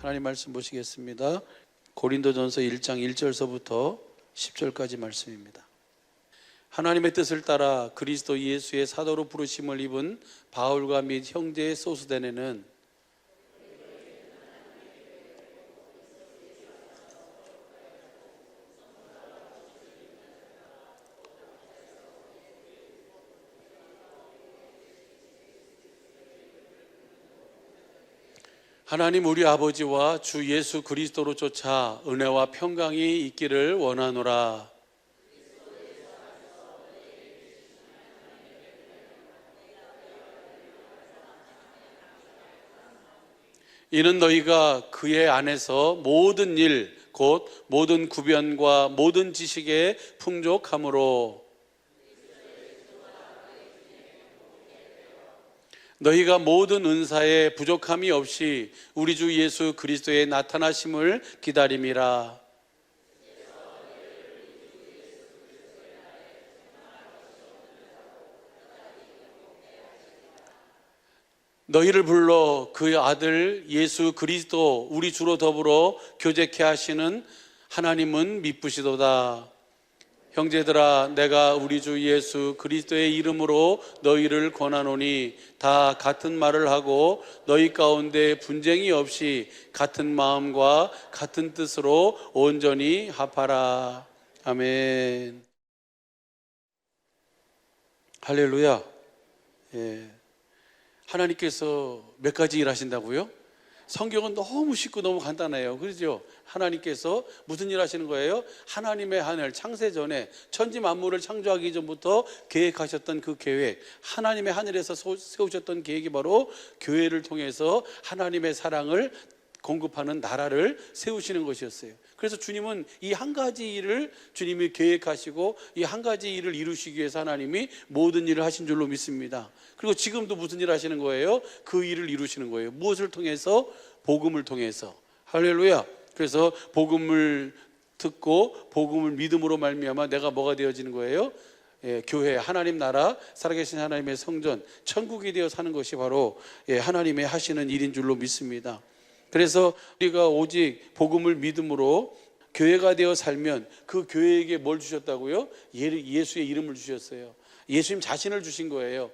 하나님 말씀 보시겠습니다. 고린도전서 1장 1절서부터 10절까지 말씀입니다. 하나님의 뜻을 따라 그리스도 예수의 사도로 부르심을 입은 바울과 및 형제 소스데네는 하나님 우리 아버지와 주 예수 그리스도로 쫓아 은혜와 평강이 있기를 원하노라. 이는 너희가 그의 안에서 모든 일 곧 모든 구변과 모든 지식에 풍족함으로 너희가 모든 은사에 부족함이 없이 우리 주 예수 그리스도의 나타나심을 기다림이라. 너희를 불러 그의 아들 예수 그리스도 우리 주로 더불어 교제케 하시는 하나님은 미쁘시도다. 형제들아, 내가 우리 주 예수 그리스도의 이름으로 너희를 권하노니 다 같은 말을 하고 너희 가운데 분쟁이 없이 같은 마음과 같은 뜻으로 온전히 합하라. 아멘. 할렐루야. 예. 하나님께서 몇 가지 일하신다고요? 성경은 너무 쉽고 너무 간단해요. 그렇죠? 하나님께서 무슨 일 하시는 거예요? 하나님의 하늘, 창세 전에 천지 만물을 창조하기 전부터 계획하셨던 그 계획, 하나님의 하늘에서 세우셨던 계획이 바로 교회를 통해서 하나님의 사랑을 공급하는 나라를 세우시는 것이었어요. 그래서 주님은 이 한 가지 일을 주님이 계획하시고 이 한 가지 일을 이루시기 위해서 하나님이 모든 일을 하신 줄로 믿습니다. 그리고 지금도 무슨 일 하시는 거예요? 그 일을 이루시는 거예요. 무엇을 통해서? 복음을 통해서. 할렐루야. 그래서 복음을 듣고 복음을 믿음으로 말미암아 내가 뭐가 되어지는 거예요? 교회, 하나님 나라, 살아계신 하나님의 성전, 천국이 되어 사는 것이 바로 하나님의 하시는 일인 줄로 믿습니다. 그래서 우리가 오직 복음을 믿음으로 교회가 되어 살면 그 교회에게 뭘 주셨다고요? 예수의 이름을 주셨어요. 예수님 자신을 주신 거예요.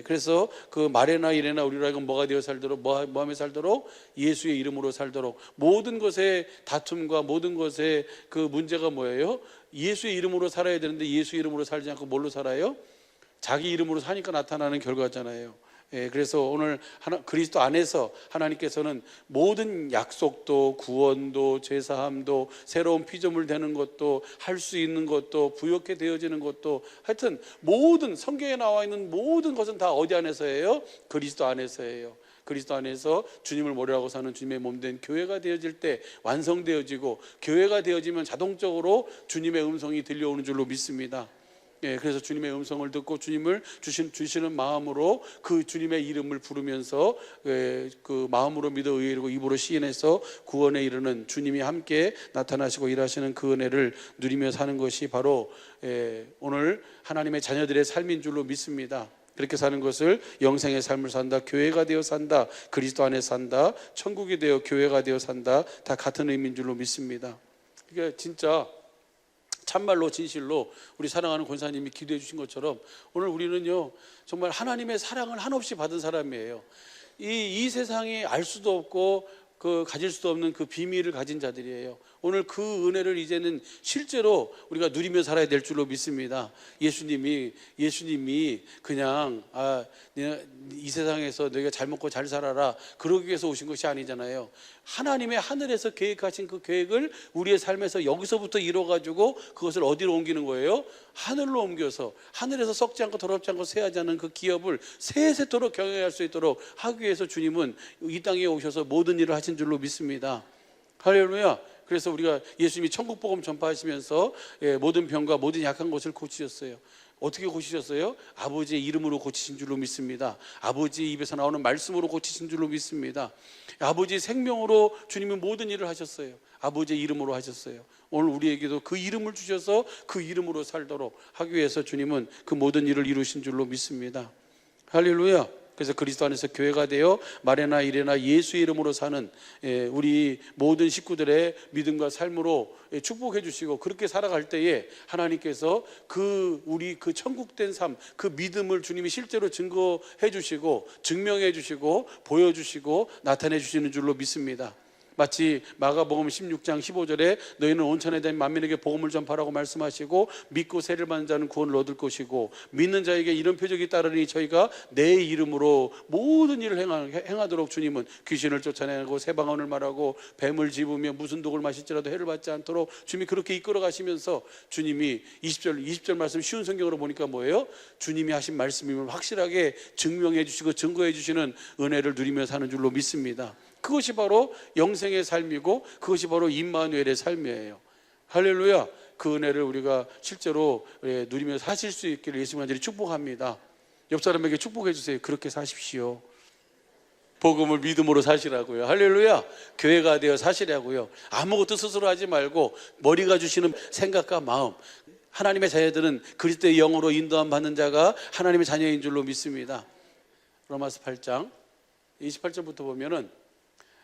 그래서 그 말에나 이래나 우리로 하여금 뭐가 되어 살도록 뭐하며 살도록 예수의 이름으로 살도록. 모든 것의 다툼과 모든 것의 그 문제가 뭐예요? 예수의 이름으로 살아야 되는데 예수의 이름으로 살지 않고 뭘로 살아요? 자기 이름으로 사니까 나타나는 결과잖아요. 그래서 오늘 그리스도 안에서 하나님께서는 모든 약속도 구원도 제사함도 새로운 피조물 되는 것도 할 수 있는 것도 부욕해 되어지는 것도 하여튼 모든 성경에 나와 있는 모든 것은 다 어디 안에서예요? 그리스도 안에서예요. 그리스도 안에서 주님을 모래하고 사는 주님의 몸된 교회가 되어질 때 완성되어지고, 교회가 되어지면 자동적으로 주님의 음성이 들려오는 줄로 믿습니다. 그래서 주님의 음성을 듣고 주님을 주시는 마음으로 그 주님의 이름을 부르면서 그 마음으로 믿어 의에 이르고 입으로 시인해서 구원에 이르는 주님이 함께 나타나시고 일하시는 그 은혜를 누리며 사는 것이 바로 오늘 하나님의 자녀들의 삶인 줄로 믿습니다. 그렇게 사는 것을 영생의 삶을 산다, 교회가 되어 산다, 그리스도 안에 산다, 천국이 되어 교회가 되어 산다, 다 같은 의미인 줄로 믿습니다. 그러니까 진짜 참말로 진실로 우리 사랑하는 권사님이 기도해 주신 것처럼 오늘 우리는요 정말 하나님의 사랑을 한없이 받은 사람이에요. 이 세상이 알 수도 없고 가질 수도 없는 그 비밀을 가진 자들이에요. 오늘 그 은혜를 이제는 실제로 우리가 누리며 살아야 될 줄로 믿습니다. 예수님이 그냥 이 세상에서 너희가 잘 먹고 잘 살아라 그러기 위해서 오신 것이 아니잖아요. 하나님의 하늘에서 계획하신 그 계획을 우리의 삶에서 여기서부터 이뤄가지고 그것을 어디로 옮기는 거예요? 하늘로 옮겨서 하늘에서 썩지 않고 더럽지 않고 쇠하지 않은 그 기업을 세세토록 경영할 수 있도록 하기 위해서 주님은 이 땅에 오셔서 모든 일을 하신 줄로 믿습니다. 할렐루야. 그래서 우리가 예수님이 천국 복음 전파하시면서 모든 병과 모든 약한 것을 고치셨어요. 어떻게 고치셨어요? 아버지의 이름으로 고치신 줄로 믿습니다. 아버지의 입에서 나오는 말씀으로 고치신 줄로 믿습니다. 아버지의 생명으로 주님은 모든 일을 하셨어요. 아버지의 이름으로 하셨어요. 오늘 우리에게도 그 이름을 주셔서 그 이름으로 살도록 하기 위해서 주님은 그 모든 일을 이루신 줄로 믿습니다. 할렐루야. 그래서 그리스도 안에서 교회가 되어 말에나 이래나 예수의 이름으로 사는 우리 모든 식구들의 믿음과 삶으로 축복해 주시고, 그렇게 살아갈 때에 하나님께서 우리 천국된 삶, 그 믿음을 주님이 실제로 증거해 주시고 증명해 주시고 보여주시고 나타내 주시는 줄로 믿습니다. 마치 마가복음 16장 15절에 너희는 온 천에 대한 만민에게 복음을 전파라고 말씀하시고 믿고 세례를 받는 자는 구원을 얻을 것이고 믿는 자에게 이런 표적이 따르니 저희가 내 이름으로 모든 일을 행하도록 주님은 귀신을 쫓아내고 새 방언을 말하고 뱀을 집으며 무슨 독을 마실지라도 해를 받지 않도록 주님이 그렇게 이끌어 가시면서 주님이 20절 말씀 쉬운 성경으로 보니까 뭐예요? 주님이 하신 말씀임을 확실하게 증명해 주시고 증거해 주시는 은혜를 누리며 사는 줄로 믿습니다. 그것이 바로 영생의 삶이고 그것이 바로 임마누엘의 삶이에요. 할렐루야. 그 은혜를 우리가 실제로 누리며 사실 수 있기를 예수님 간절히 축복합니다. 옆 사람에게 축복해 주세요. 그렇게 사십시오. 복음을 믿음으로 사시라고요. 할렐루야. 교회가 되어 사시라고요. 아무것도 스스로 하지 말고 머리가 주시는 생각과 마음, 하나님의 자녀들은 그리스도의 영으로 인도함 받는 자가 하나님의 자녀인 줄로 믿습니다. 로마서 8장 28절부터 보면은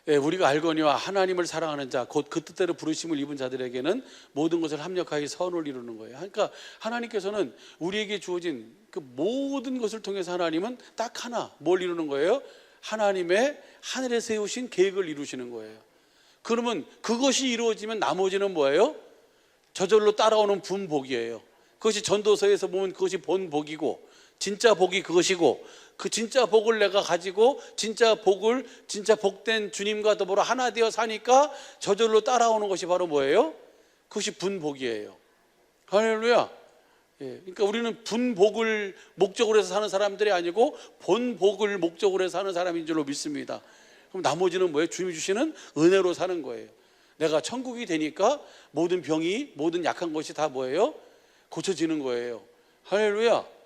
우리가 알거니와 하나님을 사랑하는 자 곧 그 뜻대로 부르심을 입은 자들에게는 모든 것을 합력하여 선을 이루는 거예요. 그러니까 하나님께서는 우리에게 주어진 그 모든 것을 통해서 하나님은 딱 하나 뭘 이루는 거예요? 하나님의 하늘에 세우신 계획을 이루시는 거예요. 그러면 그것이 이루어지면 나머지는 뭐예요? 저절로 따라오는 분복이에요. 그것이 전도서에서 보면 그것이 본복이고 진짜 복이 그것이고, 그 진짜 복을 내가 가지고 진짜 복된 주님과 더불어 하나 되어 사니까 저절로 따라오는 것이 바로 뭐예요? 그것이 분복이에요. 할렐루야. 그러니까 우리는 분복을 목적으로 해서 사는 사람들이 아니고 본복을 목적으로 해서 사는 사람인 줄로 믿습니다. 그럼 나머지는 뭐예요? 주님이 주시는 은혜로 사는 거예요. 내가 천국이 되니까 모든 병이, 모든 약한 것이 다 뭐예요? 고쳐지는 거예요. 할렐루야.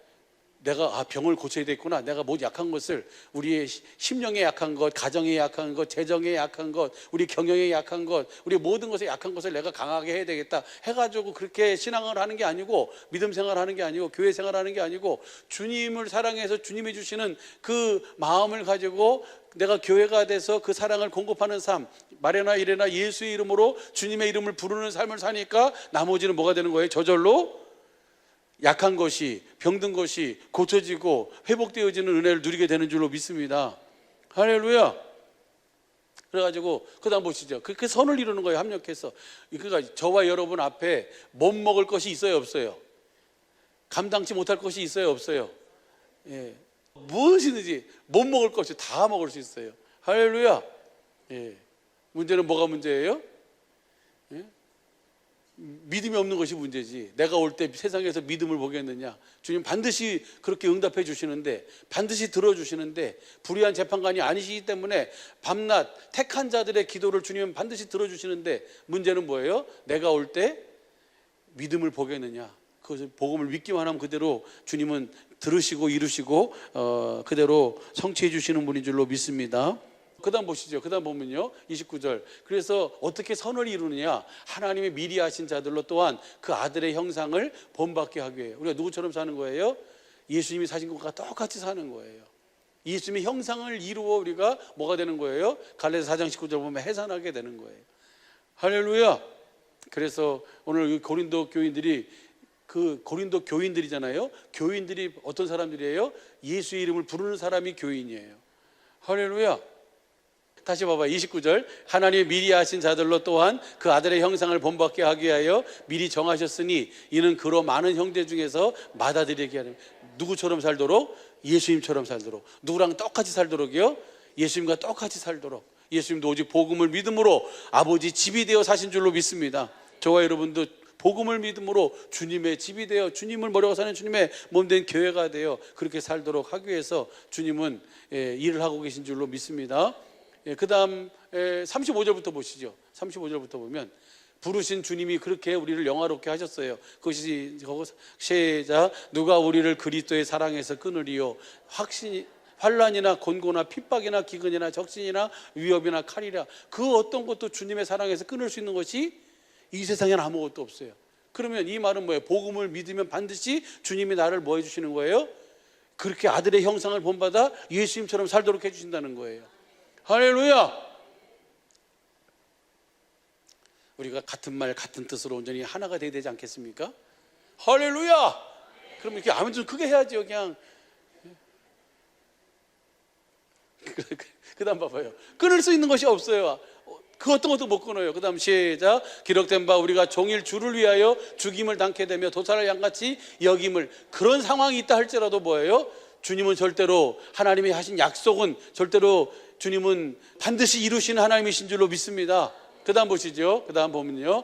내가 병을 고쳐야 되겠구나. 내가 뭐 약한 것을, 우리의 심령에 약한 것, 가정에 약한 것, 재정에 약한 것, 우리 경영에 약한 것, 우리 모든 것에 약한 것을 내가 강하게 해야 되겠다 해가지고 그렇게 신앙을 하는 게 아니고, 믿음 생활하는 게 아니고, 교회 생활하는 게 아니고, 주님을 사랑해서 주님이 주시는 그 마음을 가지고 내가 교회가 돼서 그 사랑을 공급하는 삶, 말에나 이래나 예수의 이름으로 주님의 이름을 부르는 삶을 사니까 나머지는 뭐가 되는 거예요? 저절로 약한 것이, 병든 것이 고쳐지고 회복되어지는 은혜를 누리게 되는 줄로 믿습니다. 할렐루야. 그래가지고 그 다음 보시죠. 그렇게 선을 이루는 거예요. 합력해서. 그러니까 저와 여러분 앞에 못 먹을 것이 있어요, 없어요? 감당치 못할 것이 있어요, 없어요? 무엇이든지 못 먹을 것이 다 먹을 수 있어요. 할렐루야. 문제는 뭐가 문제예요? 믿음이 없는 것이 문제지. 내가 올 때 세상에서 믿음을 보겠느냐? 주님 반드시 그렇게 응답해 주시는데, 반드시 들어주시는데, 불의한 재판관이 아니시기 때문에 밤낮 택한 자들의 기도를 주님은 반드시 들어주시는데, 문제는 뭐예요? 내가 올 때 믿음을 보겠느냐? 그것을 복음을 믿기만 하면 그대로 주님은 들으시고 이루시고 그대로 성취해 주시는 분인 줄로 믿습니다. 그 다음 보시죠. 그 다음 보면요, 29절. 그래서 어떻게 선을 이루느냐? 하나님이 미리 하신 자들로 또한 그 아들의 형상을 본받게 하기 위해. 우리가 누구처럼 사는 거예요? 예수님이 사신 것과 똑같이 사는 거예요. 예수님의 형상을 이루어 우리가 뭐가 되는 거예요? 갈라디아서 4장 19절 보면 해산하게 되는 거예요. 할렐루야. 그래서 오늘 고린도 교인들이, 그 고린도 교인들이잖아요. 교인들이 어떤 사람들이에요? 예수의 이름을 부르는 사람이 교인이에요. 할렐루야. 다시 봐봐. 29절. 하나님이 미리 하신 자들로 또한 그 아들의 형상을 본받게 하기 위하여 미리 정하셨으니 이는 그로 많은 형제 중에서 맏아들에게 하는. 누구처럼 살도록? 예수님처럼 살도록. 누구랑 똑같이 살도록이요? 예수님과 똑같이 살도록. 예수님도 오직 복음을 믿음으로 아버지 집이 되어 사신 줄로 믿습니다. 저와 여러분도 복음을 믿음으로 주님의 집이 되어 주님을 머리가 사는 주님의 몸된 교회가 되어 그렇게 살도록 하기 위해서 주님은 일을 하고 계신 줄로 믿습니다. 그 다음 35절부터 보시죠. 35절부터 보면 부르신 주님이 그렇게 우리를 영화롭게 하셨어요. 그것이 시작. 누가 우리를 그리스도의 사랑에서 끊으리요? 환난이나 곤고나 핍박이나 기근이나 적신이나 위협이나 칼이라. 그 어떤 것도 주님의 사랑에서 끊을 수 있는 것이 이 세상에는 아무것도 없어요. 그러면 이 말은 뭐예요? 복음을 믿으면 반드시 주님이 나를 뭐 해주시는 거예요? 그렇게 아들의 형상을 본받아 예수님처럼 살도록 해주신다는 거예요. 할렐루야. 우리가 같은 말 같은 뜻으로 온전히 하나가 되어야 되지 않겠습니까? 할렐루야. 그럼 이렇게 아멘 좀 크게 해야죠. 그냥 그 다음 봐봐요. 끊을 수 있는 것이 없어요. 그 어떤 것도 못 끊어요. 그 다음 시작. 기록된 바 우리가 종일 주를 위하여 죽임을 당케 되며 도살을 양같이 여김을, 그런 상황이 있다 할지라도 뭐예요? 주님은 절대로, 하나님이 하신 약속은 절대로 주님은 반드시 이루시는 하나님이신 줄로 믿습니다. 그 다음 보시죠. 그 다음 보면요,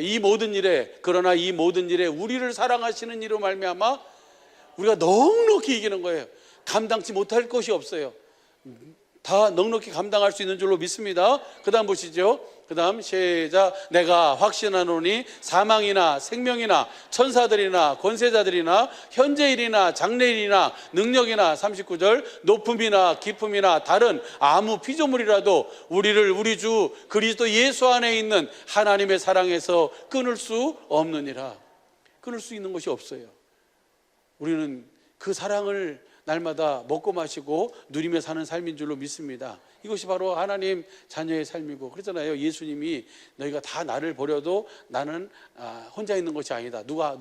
이 모든 일에, 그러나 이 모든 일에 우리를 사랑하시는 이로 말미암아 우리가 넉넉히 이기는 거예요. 감당치 못할 것이 없어요. 다 넉넉히 감당할 수 있는 줄로 믿습니다. 그 다음 보시죠. 그 다음 시작. 내가 확신하노니 사망이나 생명이나 천사들이나 권세자들이나 현재일이나 장래일이나 능력이나 39절 높음이나 깊음이나 다른 아무 피조물이라도 우리를 우리 주 그리스도 예수 안에 있는 하나님의 사랑에서 끊을 수 없느니라. 끊을 수 있는 것이 없어요. 우리는 그 사랑을 날마다 먹고 마시고 누리며 사는 삶인 줄로 믿습니다. 이것이 바로 하나님 자녀의 삶이고, 그렇잖아요. 예수님이 너희가 다 나를 버려도 나는 혼자 있는 것이 아니다. 누가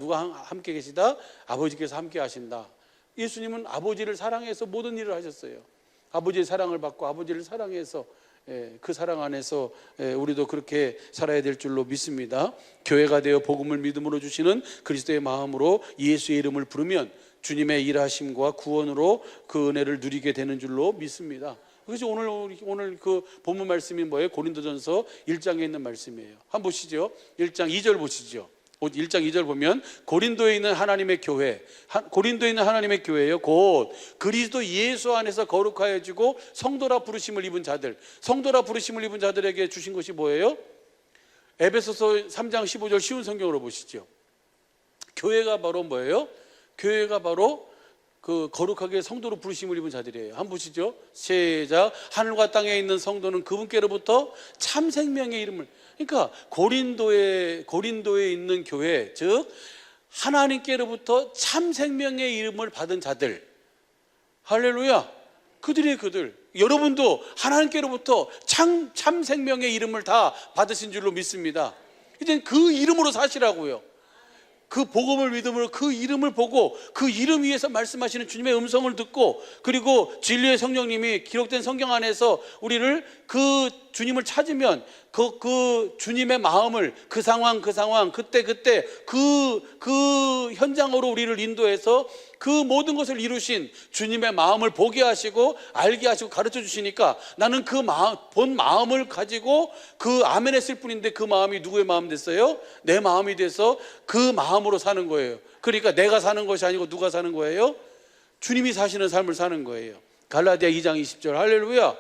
함께 계시다? 아버지께서 함께 하신다. 예수님은 아버지를 사랑해서 모든 일을 하셨어요. 아버지의 사랑을 받고 아버지를 사랑해서, 그 사랑 안에서 우리도 그렇게 살아야 될 줄로 믿습니다. 교회가 되어 복음을 믿음으로 주시는 그리스도의 마음으로 예수의 이름을 부르면 주님의 일하심과 구원으로 그 은혜를 누리게 되는 줄로 믿습니다. 그래서 오늘 그 본문 말씀이 뭐예요? 고린도전서 1장에 있는 말씀이에요. 한번 보시죠. 1장 2절 보시죠. 1장 2절 보면 고린도에 있는 하나님의 교회, 고린도에 있는 하나님의 교회예요. 곧 그리스도 예수 안에서 거룩하여지고 성도라 부르심을 입은 자들, 성도라 부르심을 입은 자들에게 주신 것이 뭐예요? 에베소서 3장 15절 쉬운 성경으로 보시죠. 교회가 바로 뭐예요? 교회가 바로 그 거룩하게 성도로 부르심을 입은 자들이에요. 한번 보시죠. 시작. 하늘과 땅에 있는 성도는 그분께로부터 참 생명의 이름을, 그러니까 고린도에 있는 교회, 즉 하나님께로부터 참 생명의 이름을 받은 자들, 할렐루야. 그들 여러분도 하나님께로부터 참 생명의 이름을 다 받으신 줄로 믿습니다. 이제 그 이름으로 사시라고요. 그 복음을 믿음으로 그 이름을 보고 그 이름 위에서 말씀하시는 주님의 음성을 듣고, 그리고 진리의 성령님이 기록된 성경 안에서 우리를 그 주님을 찾으면 그 주님의 마음을 그 상황 그때 그 현장으로 우리를 인도해서 그 모든 것을 이루신 주님의 마음을 보게 하시고 알게 하시고 가르쳐 주시니까 나는 그 본 마음을 가지고 그 아멘 했을 뿐인데 그 마음이 누구의 마음 됐어요? 내 마음이 돼서 그 마음으로 사는 거예요. 그러니까 내가 사는 것이 아니고 누가 사는 거예요? 주님이 사시는 삶을 사는 거예요. 갈라디아 2장 20절 할렐루야.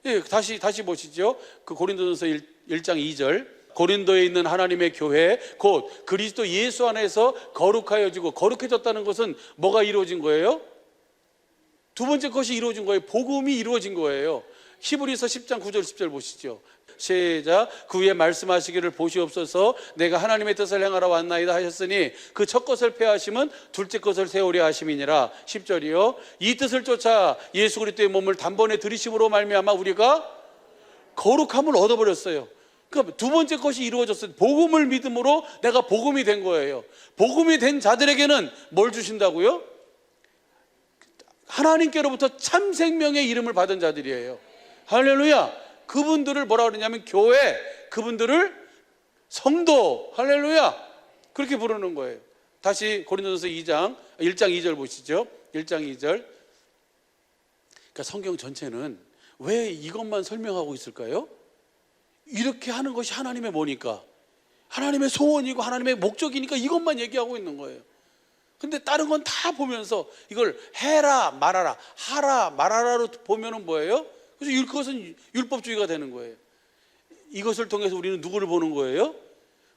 예, 다시 보시죠. 그 고린도전서 1장 2절. 고린도에 있는 하나님의 교회 곧 그리스도 예수 안에서 거룩하여지고, 거룩해졌다는 것은 뭐가 이루어진 거예요? 두 번째 것이 이루어진 거예요. 복음이 이루어진 거예요. 히브리서 10장 9절 10절 보시죠. 시작. 그 위에 말씀하시기를 보시옵소서 내가 하나님의 뜻을 행하러 왔나이다 하셨으니 그 첫 것을 폐하심은 둘째 것을 세우려 하심이니라. 10절이요. 이 뜻을 쫓아 예수 그리스도의 몸을 단번에 들이심으로 말미암아 우리가 거룩함을 얻어버렸어요. 그러니까 두 번째 것이 이루어졌어요. 복음을 믿음으로 내가 복음이 된 거예요. 복음이 된 자들에게는 뭘 주신다고요? 하나님께로부터 참 생명의 이름을 받은 자들이에요. 할렐루야. 그분들을 뭐라 그러냐면 교회, 그분들을 성도, 할렐루야, 그렇게 부르는 거예요. 다시 고린도전서 1장 2절 보시죠. 1장 2절. 그러니까 성경 전체는 왜 이것만 설명하고 있을까요? 이렇게 하는 것이 하나님의 뭐니까? 하나님의 소원이고 하나님의 목적이니까 이것만 얘기하고 있는 거예요. 근데 다른 건 다 보면서 이걸 해라 말하라, 하라 말하라로 보면은 뭐예요? 그래서 그것은 율법주의가 되는 거예요. 이것을 통해서 우리는 누구를 보는 거예요?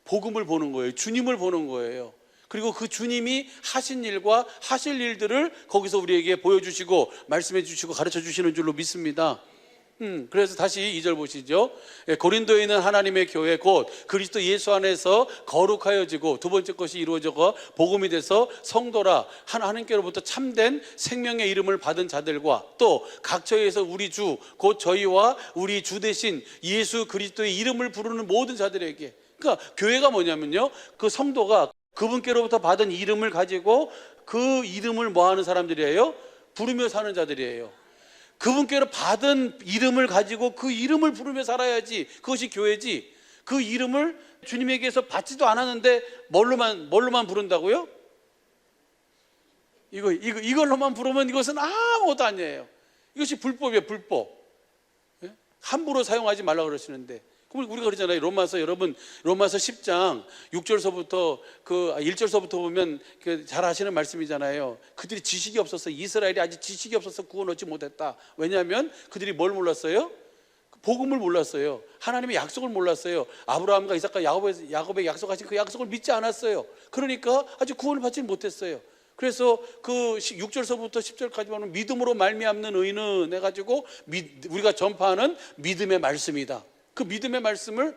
복음을 보는 거예요. 주님을 보는 거예요. 그리고 그 주님이 하신 일과 하실 일들을 거기서 우리에게 보여주시고 말씀해 주시고 가르쳐 주시는 줄로 믿습니다. 그래서 다시 2절 보시죠. 고린도에 있는 하나님의 교회 곧 그리스도 예수 안에서 거룩하여지고 두 번째 것이 이루어져서 복음이 돼서 성도라 하나님께로부터 참된 생명의 이름을 받은 자들과 또 각처에서 우리 주 곧 저희와 우리 주 대신 예수 그리스도의 이름을 부르는 모든 자들에게, 그러니까 교회가 뭐냐면요, 그 성도가 그분께로부터 받은 이름을 가지고 그 이름을 뭐 하는 사람들이에요? 부르며 사는 자들이에요. 그분께로 받은 이름을 가지고 그 이름을 부르며 살아야지 그것이 교회지. 그 이름을 주님에게서 받지도 않았는데 뭘로만 부른다고요? 이걸로만 부르면 이것은 아무것도 아니에요. 이것이 불법이에요, 불법. 예? 함부로 사용하지 말라고 그러시는데, 그럼 우리가 그러잖아요. 여러분 로마서 10장 6절서부터 1절서부터 보면 잘 아시는 말씀이잖아요. 그들이 지식이 없어서, 이스라엘이 아직 지식이 없어서 구원 얻지 못했다. 왜냐하면 그들이 뭘 몰랐어요? 복음을 몰랐어요. 하나님의 약속을 몰랐어요. 아브라함과 이삭과 야곱에게 약속하신 그 약속을 믿지 않았어요. 그러니까 아직 구원을 받지 못했어요. 그래서 그 6절서부터 10절까지 보면 믿음으로 말미암는 의는 해가지고 우리가 전파하는 믿음의 말씀이다. 그 믿음의 말씀을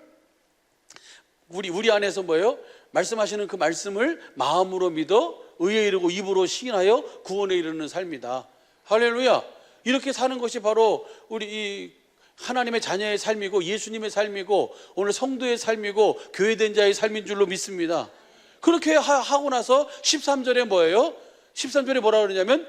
우리 안에서 뭐예요? 말씀하시는 그 말씀을 마음으로 믿어 의에 이르고 입으로 시인하여 구원에 이르는 삶이다. 할렐루야. 이렇게 사는 것이 바로 우리 이 하나님의 자녀의 삶이고 예수님의 삶이고 오늘 성도의 삶이고 교회된 자의 삶인 줄로 믿습니다. 그렇게 하고 나서 13절에 뭐예요? 13절에 뭐라 그러냐면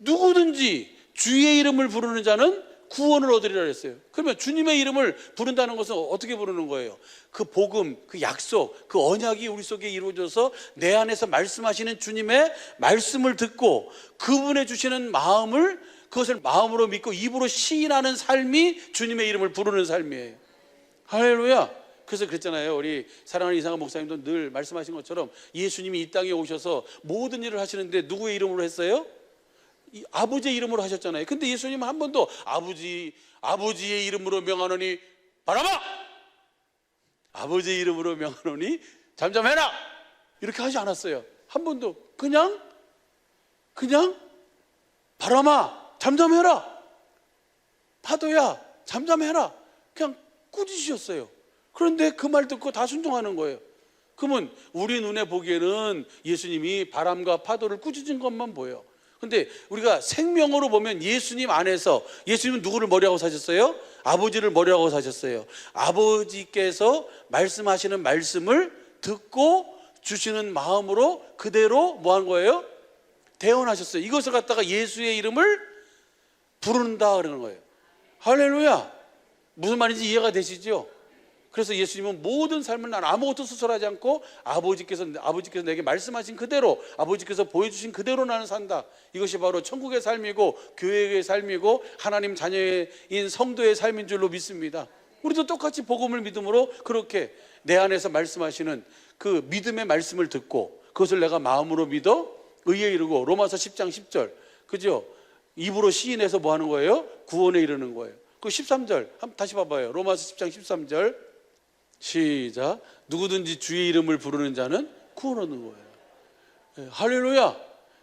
누구든지 주의 이름을 부르는 자는 구원을 얻으리라 했어요. 그러면 주님의 이름을 부른다는 것은 어떻게 부르는 거예요? 그 복음, 그 약속, 그 언약이 우리 속에 이루어져서 내 안에서 말씀하시는 주님의 말씀을 듣고 그분의 주시는 마음을, 그것을 마음으로 믿고 입으로 시인하는 삶이 주님의 이름을 부르는 삶이에요. 할렐루야. 그래서 그랬잖아요. 우리 사랑하는 이상한 목사님도 늘 말씀하신 것처럼 예수님이 이 땅에 오셔서 모든 일을 하시는데 누구의 이름으로 했어요? 아버지의 이름으로 하셨잖아요. 근데 예수님은 한 번도 아버지의 이름으로 명하노니 바라봐, 아버지의 이름으로 명하노니 잠잠해라, 이렇게 하지 않았어요. 한 번도. 그냥 바람아 잠잠해라, 파도야 잠잠해라, 그냥 꾸짖으셨어요. 그런데 그 말 듣고 다 순종하는 거예요. 그러면 우리 눈에 보기에는 예수님이 바람과 파도를 꾸짖은 것만 보여요. 근데 우리가 생명으로 보면 예수님 안에서, 예수님은 누구를 머리하고 사셨어요? 아버지를 머리하고 사셨어요. 아버지께서 말씀하시는 말씀을 듣고 주시는 마음으로 그대로 뭐 한 거예요? 대언하셨어요. 이것을 갖다가 예수의 이름을 부른다 그러는 거예요. 할렐루야. 무슨 말인지 이해가 되시죠? 그래서 예수님은 모든 삶을 난 아무것도 수설하지 않고 아버지께서 내게 말씀하신 그대로, 아버지께서 보여주신 그대로 나는 산다. 이것이 바로 천국의 삶이고 교회의 삶이고 하나님 자녀인 성도의 삶인 줄로 믿습니다. 우리도 똑같이 복음을 믿음으로 그렇게 내 안에서 말씀하시는 그 믿음의 말씀을 듣고 그것을 내가 마음으로 믿어 의에 이르고, 로마서 10장 10절, 그죠? 입으로 시인해서 뭐 하는 거예요? 구원에 이르는 거예요. 그 13절 한번 다시 봐봐요. 로마서 10장 13절 시작. 누구든지 주의 이름을 부르는 자는 구원 얻는 거예요. 할렐루야.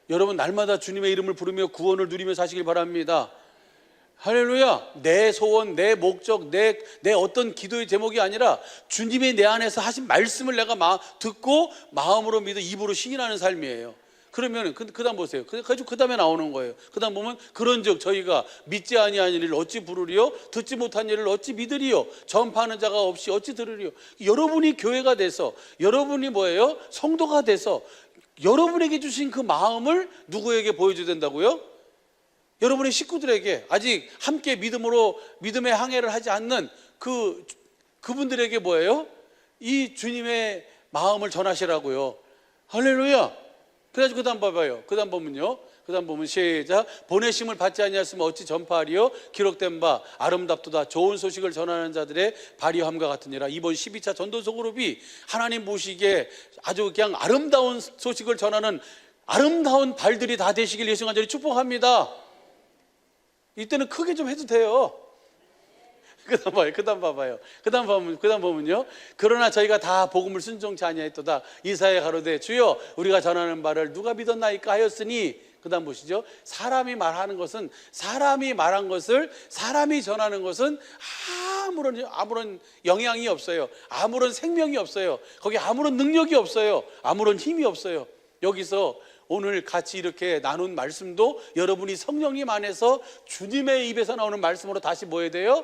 여러분 날마다 주님의 이름을 부르며 구원을 누리며 사시길 바랍니다. 할렐루야. 내 소원, 내 목적, 내 어떤 기도의 제목이 아니라 주님이 내 안에서 하신 말씀을 내가 듣고 마음으로 믿어 입으로 시인하는 삶이에요. 그러면 그 다음 보세요. 그 다음에 나오는 거예요. 그 다음 보면 그런즉 저희가 믿지 아니한 일을 어찌 부르리요? 듣지 못한 일을 어찌 믿으리요? 전파하는 자가 없이 어찌 들으리요? 여러분이 교회가 돼서, 여러분이 뭐예요? 성도가 돼서 여러분에게 주신 그 마음을 누구에게 보여줘야 된다고요? 여러분의 식구들에게, 아직 함께 믿음의 항해를 하지 않는 그분들에게 뭐예요? 이 주님의 마음을 전하시라고요. 할렐루야. 그래가지고 그 다음 봐봐요. 그 다음 보면 시작. 보내심을 받지 아니하였으면 어찌 전파하리요? 기록된 바 아름답도다. 좋은 소식을 전하는 자들의 발휘함과 같으니라. 이번 12차 전도서 그룹이 하나님 보시기에 아주 그냥 아름다운 소식을 전하는 아름다운 발들이 다 되시길 예수 간절히 축복합니다. 이때는 크게 좀 해도 돼요. 그 다음 보면요. 그러나 저희가 다 복음을 순종치 아니하였도다. 이사야 가로되 주여 우리가 전하는 바를 누가 믿었나이까 하였으니, 그 다음 보시죠. 사람이 말하는 것은, 사람이 말한 것을 사람이 전하는 것은 아무런 영향이 없어요. 아무런 생명이 없어요. 거기 아무런 능력이 없어요. 아무런 힘이 없어요. 여기서 오늘 같이 이렇게 나눈 말씀도 여러분이 성령님 안에서 주님의 입에서 나오는 말씀으로 다시 뭐 해야 돼요?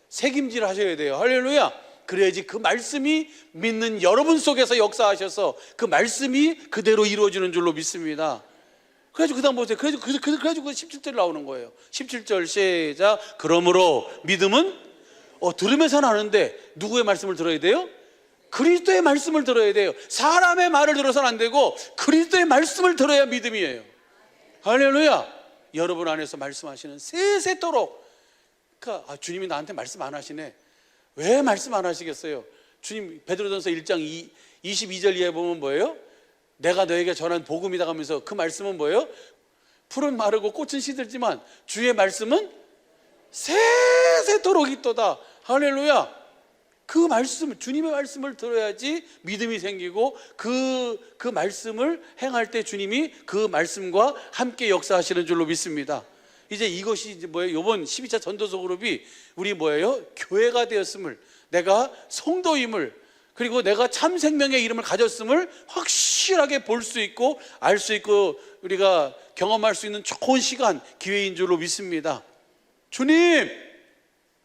책임질 하셔야 돼요. 할렐루야. 그래야지 그 말씀이 믿는 여러분 속에서 역사하셔서 그 말씀이 그대로 이루어지는 줄로 믿습니다. 그래가지고 그 다음 보세요. 그래가지고 17절 나오는 거예요. 17절 시작. 그러므로 믿음은 들으면서 나는데 누구의 말씀을 들어야 돼요? 그리스도의 말씀을 들어야 돼요. 사람의 말을 들어서는 안 되고 그리스도의 말씀을 들어야 믿음이에요. 할렐루야. 여러분 안에서 말씀하시는 세세토록, 그러니까 주님이 나한테 말씀 안 하시네. 왜 말씀 안 하시겠어요? 주님 베드로전서 1장 22절 이하에 보면 뭐예요? 내가 너에게 전한 복음이다 하면서 그 말씀은 뭐예요? 풀은 마르고 꽃은 시들지만 주의 말씀은 세세토록 있도다. 할렐루야. 그 말씀, 주님의 말씀을 들어야지 믿음이 생기고 그 말씀을 행할 때 주님이 그 말씀과 함께 역사하시는 줄로 믿습니다. 이제 이것이 이제 뭐예요? 이번 12차 전도서 그룹이 우리 뭐예요? 교회가 되었음을, 내가 성도임을, 그리고 내가 참 생명의 이름을 가졌음을 확실하게 볼 수 있고 알 수 있고 우리가 경험할 수 있는 좋은 시간, 기회인 줄로 믿습니다. 주님,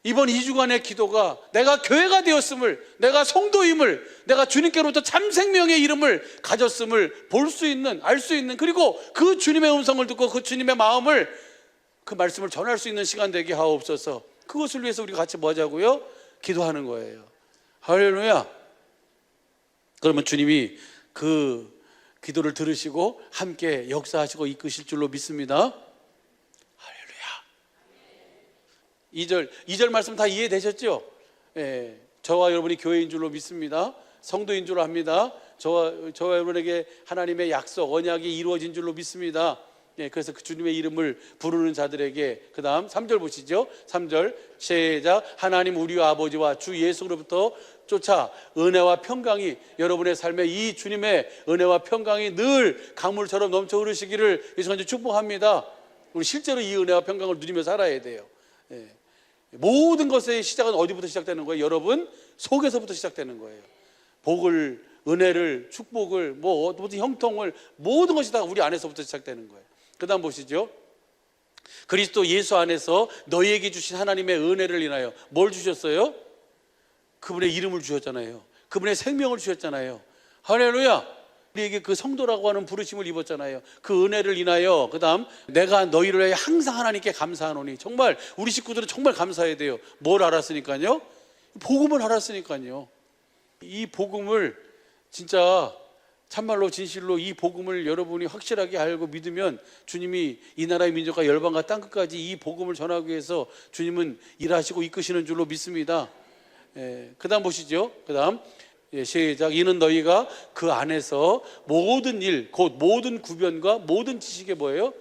이번 2주간의 기도가 내가 교회가 되었음을, 내가 성도임을, 내가 주님께로부터 참 생명의 이름을 가졌음을 볼 수 있는, 알 수 있는, 그리고 그 주님의 음성을 듣고 그 주님의 마음을, 그 말씀을 전할 수 있는 시간 되게 하옵소서. 그것을 위해서 우리가 같이 뭐 하자고요? 기도하는 거예요. 할렐루야. 그러면 주님이 그 기도를 들으시고 함께 역사하시고 이끄실 줄로 믿습니다. 할렐루야. 2절 말씀 다 이해되셨죠? 예, 저와 여러분이 교회인 줄로 믿습니다. 성도인 줄로 합니다. 저와 여러분에게 하나님의 약속, 언약이 이루어진 줄로 믿습니다. 예, 그래서 그 주님의 이름을 부르는 자들에게, 그 다음 3절 보시죠. 3절 시작. 하나님 우리와 아버지와 주 예수로부터 쫓아 은혜와 평강이 여러분의 삶에, 이 주님의 은혜와 평강이 늘 강물처럼 넘쳐 흐르시기를 이 순간 축복합니다. 우리 실제로 이 은혜와 평강을 누리며 살아야 돼요. 예. 모든 것의 시작은 어디부터 시작되는 거예요? 여러분 속에서부터 시작되는 거예요. 복을, 은혜를, 축복을, 모든 형통을, 모든 것이 다 우리 안에서부터 시작되는 거예요. 그 다음 보시죠. 그리스도 예수 안에서 너희에게 주신 하나님의 은혜를 인하여 뭘 주셨어요? 그분의 이름을 주셨잖아요. 그분의 생명을 주셨잖아요. 할렐루야. 우리에게 그 성도라고 하는 부르심을 입었잖아요. 그 은혜를 인하여, 그 다음 내가 너희를 위해 항상 하나님께 감사하노니. 정말 우리 식구들은 정말 감사해야 돼요. 뭘 알았으니까요? 복음을 알았으니까요. 이 복음을 진짜 참말로 진실로 이 복음을 여러분이 확실하게 알고 믿으면 주님이 이 나라의 민족과 열방과 땅끝까지 이 복음을 전하기 위해서 주님은 일하시고 이끄시는 줄로 믿습니다. 그 다음 보시죠. 그 다음 시작. 이는 너희가 그 안에서 모든 일, 곧 모든 구변과 모든 지식에 뭐예요?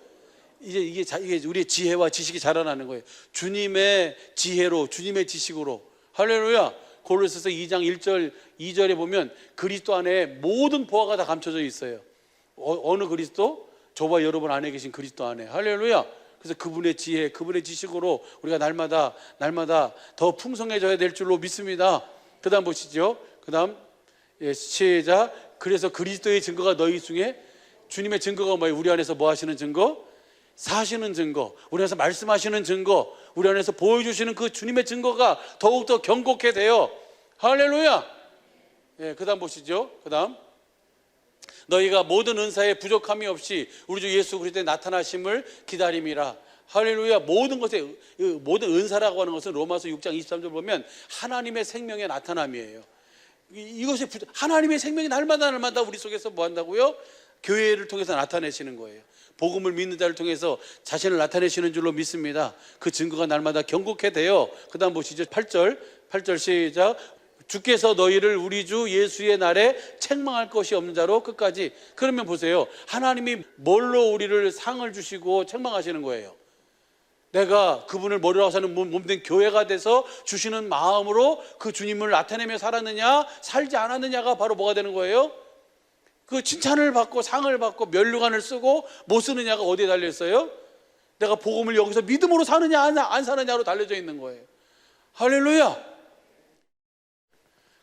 이게 우리의 지혜와 지식이 자라나는 거예요. 주님의 지혜로, 주님의 지식으로. 할렐루야. 골로새서 2장 1절 2절에 보면 그리스도 안에 모든 보화가 다 감춰져 있어요. 어느 그리스도? 저와 여러분 안에 계신 그리스도 안에. 할렐루야. 그래서 그분의 지혜, 그분의 지식으로 우리가 날마다 더 풍성해져야 될 줄로 믿습니다. 그 다음 보시죠. 그 다음 시작. 그래서 그리스도의 증거가 너희 중에, 주님의 증거가 뭐예요? 우리 안에서 뭐 하시는 증거? 사시는 증거, 우리 안에서 말씀하시는 증거, 우리 안에서 보여주시는 그 주님의 증거가 더욱더 견고케 돼요. 할렐루야. 그 다음 보시죠. 그 다음 너희가 모든 은사에 부족함이 없이 우리 주 예수 그리스도의 나타나심을 기다림이라. 할렐루야. 모든 것에, 모든 은사라고 하는 것은 로마서 6장 23절 보면 하나님의 생명의 나타남이에요. 이것이 하나님의 생명이 날마다 우리 속에서 뭐 한다고요? 교회를 통해서 나타내시는 거예요. 복음을 믿는 자를 통해서 자신을 나타내시는 줄로 믿습니다. 그 증거가 날마다 견고케 돼요. 그 다음 보시죠. 8절 시작. 주께서 너희를 우리 주 예수의 날에 책망할 것이 없는 자로 끝까지. 그러면 보세요. 하나님이 뭘로 우리를 상을 주시고 책망하시는 거예요? 내가 그분을 머리라고 사는 몸된 교회가 돼서 주시는 마음으로 그 주님을 나타내며 살았느냐 살지 않았느냐가 바로 뭐가 되는 거예요? 그 칭찬을 받고 상을 받고 면류관을 쓰고 못 쓰느냐가 어디에 달려 있어요? 내가 복음을 여기서 믿음으로 사느냐 안 사느냐로 달려져 있는 거예요. 할렐루야.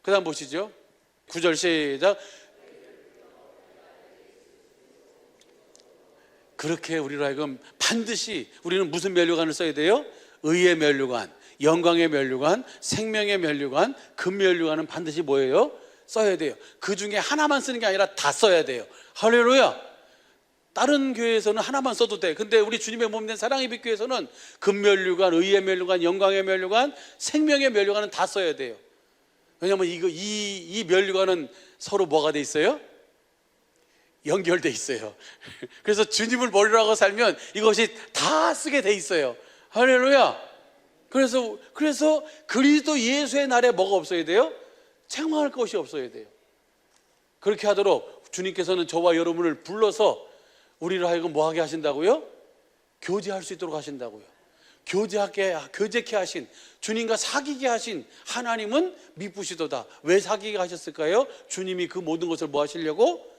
그 다음 보시죠. 9절 시작. 그렇게 우리로 하여금 반드시 우리는 무슨 면류관을 써야 돼요? 의의 면류관, 영광의 면류관, 생명의 면류관, 금면류관은 반드시 뭐예요? 써야 돼요. 그 중에 하나만 쓰는 게 아니라 다 써야 돼요. 할렐루야. 다른 교회에서는 하나만 써도 돼. 근데 우리 주님의 몸된 사랑의 빛 교회에서는 금면류관, 의의 면류관, 영광의 면류관, 생명의 면류관은 다 써야 돼요. 왜냐하면 이 면류관은 서로 뭐가 돼 있어요? 연결돼 있어요. 그래서 주님을 머리로 하고 살면 이것이 다 쓰게 돼 있어요. 할렐루야. 그래서 그리스도 예수의 날에 뭐가 없어야 돼요? 책망할 것이 없어야 돼요. 그렇게 하도록 주님께서는 저와 여러분을 불러서 우리를 하여금 뭐하게 하신다고요? 교제할 수 있도록 하신다고요. 교제케 하신, 주님과 사귀게 하신 하나님은 미쁘시도다. 왜 사귀게 하셨을까요? 주님이 그 모든 것을 뭐 하시려고?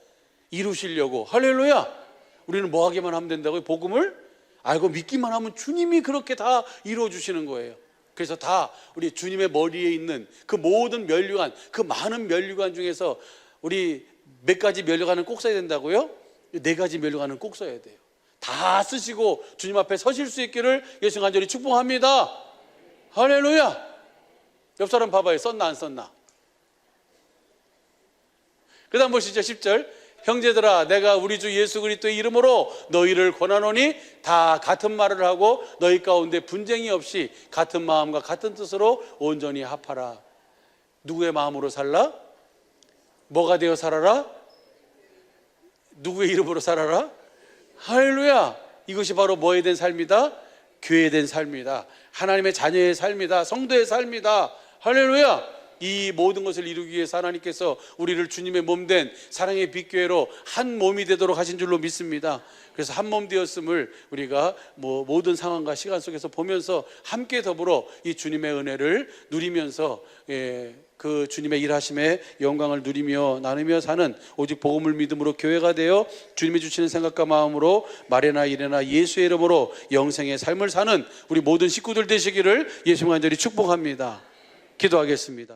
이루시려고. 할렐루야. 우리는 뭐 하기만 하면 된다고요? 복음을 알고 믿기만 하면 주님이 그렇게 다 이루어 주시는 거예요. 그래서 다 우리 주님의 머리에 있는 그 모든 면류관, 그 많은 면류관 중에서 우리 몇 가지 면류관은 꼭 써야 된다고요? 4가지 면류관은 꼭 써야 돼요. 다 쓰시고 주님 앞에 서실 수 있기를 예수 간절히 축복합니다. 할렐루야. 옆 사람 봐봐요. 썼나 안 썼나? 그 다음 보시죠. 10절. 형제들아, 내가 우리 주 예수 그리스도의 이름으로 너희를 권하노니 다 같은 말을 하고 너희 가운데 분쟁이 없이 같은 마음과 같은 뜻으로 온전히 합하라. 누구의 마음으로 살라? 뭐가 되어 살아라? 누구의 이름으로 살아라? 할렐루야. 이것이 바로 뭐에 대한 삶이다? 교회에 대한 삶이다. 하나님의 자녀의 삶이다. 성도의 삶이다. 할렐루야. 이 모든 것을 이루기 위해서 하나님께서 우리를 주님의 몸된 사랑의 빛교회로 한 몸이 되도록 하신 줄로 믿습니다. 그래서 한 몸 되었음을 우리가 모든 상황과 시간 속에서 보면서 함께 더불어 이 주님의 은혜를 누리면서 그 주님의 일하심의 영광을 누리며 나누며 사는 오직 복음을 믿음으로 교회가 되어 주님이 주시는 생각과 마음으로 말이나 일이나 예수의 이름으로 영생의 삶을 사는 우리 모든 식구들 되시기를 예수 간절히 축복합니다. 기도하겠습니다.